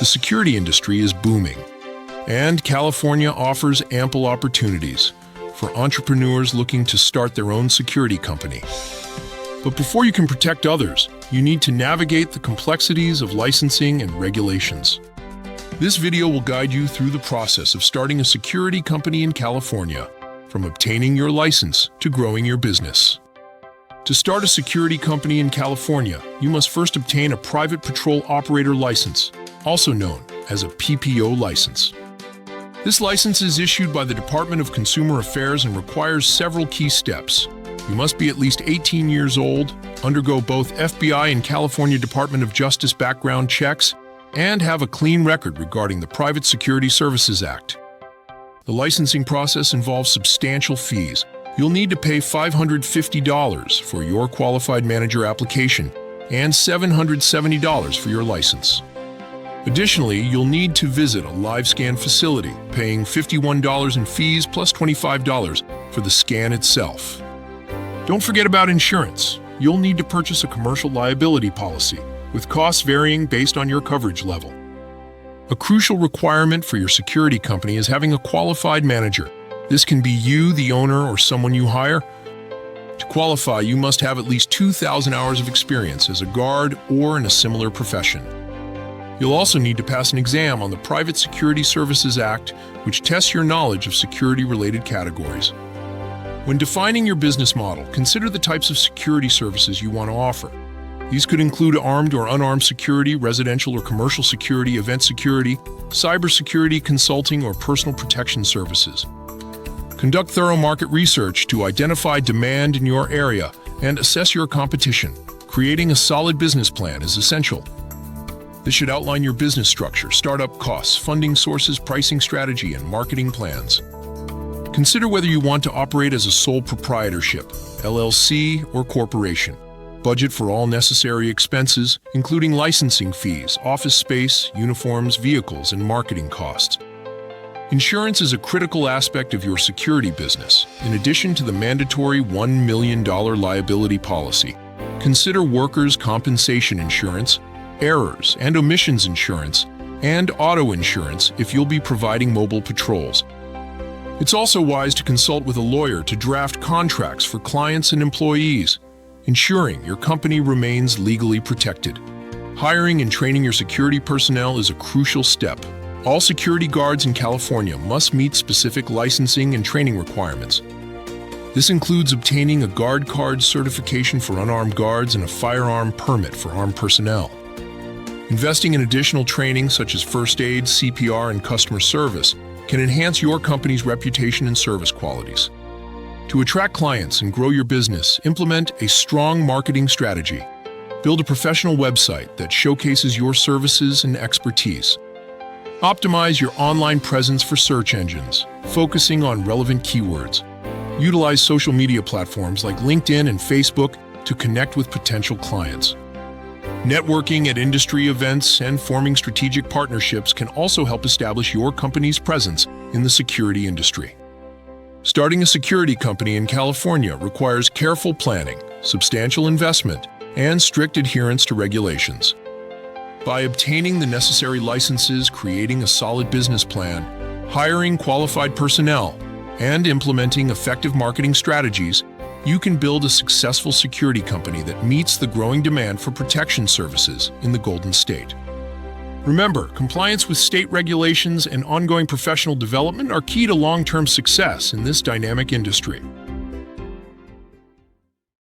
security industry is booming, and California offers ample opportunities for entrepreneurs looking to start their own security company. But before you can protect others, you need to navigate the complexities of licensing and regulations. This video will guide you through the process of starting a security company in California, from obtaining your license to growing your business. To start a security company in California, you must first obtain a private patrol operator license, also known as a PPO license. This license is issued by the Department of Consumer Affairs and requires several key steps. You must be at least 18 years old, undergo both FBI and California Department of Justice background checks, and have a clean record regarding the Private Security Services Act. The licensing process involves substantial fees. You'll need to pay $550 for your qualified manager application and $770 for your license. Additionally, you'll need to visit a live scan facility, paying $51 in fees plus $25 for the scan itself. Don't forget about insurance. You'll need to purchase a commercial liability policy, with costs varying based on your coverage level. A crucial requirement for your security company is having a qualified manager. This can be you, the owner, or someone you hire. To qualify, you must have at least 2,000 hours of experience as a guard or in a similar profession. You'll also need to pass an exam on the Private Security Services Act, which tests your knowledge of security-related categories. When defining your business model, consider the types of security services you want to offer. These could include armed or unarmed security, residential or commercial security, event security, cybersecurity, consulting, or personal protection services. Conduct thorough market research to identify demand in your area and assess your competition. Creating a solid business plan is essential. This should outline your business structure, startup costs, funding sources, pricing strategy, and marketing plans. Consider whether you want to operate as a sole proprietorship, LLC, or corporation. Budget for all necessary expenses, including licensing fees, office space, uniforms, vehicles, and marketing costs. Insurance is a critical aspect of your security business. In addition to the mandatory $1 million liability policy, consider workers' compensation insurance, errors and omissions insurance, and auto insurance if you'll be providing mobile patrols. It's also wise to consult with a lawyer to draft contracts for clients and employees, ensuring your company remains legally protected. Hiring and training your security personnel is a crucial step. All security guards in California must meet specific licensing and training requirements. This includes obtaining a guard card certification for unarmed guards and a firearm permit for armed personnel. Investing in additional training such as first aid, CPR, and customer service can enhance your company's reputation and service qualities. To attract clients and grow your business, implement a strong marketing strategy. Build a professional website that showcases your services and expertise. Optimize your online presence for search engines, focusing on relevant keywords. Utilize social media platforms like LinkedIn and Facebook to connect with potential clients. Networking at industry events and forming strategic partnerships can also help establish your company's presence in the security industry. Starting a security company in California requires careful planning, substantial investment, and strict adherence to regulations. By obtaining the necessary licenses, creating a solid business plan, hiring qualified personnel, and implementing effective marketing strategies, you can build a successful security company that meets the growing demand for protection services in the Golden State. Remember, compliance with state regulations and ongoing professional development are key to long-term success in this dynamic industry.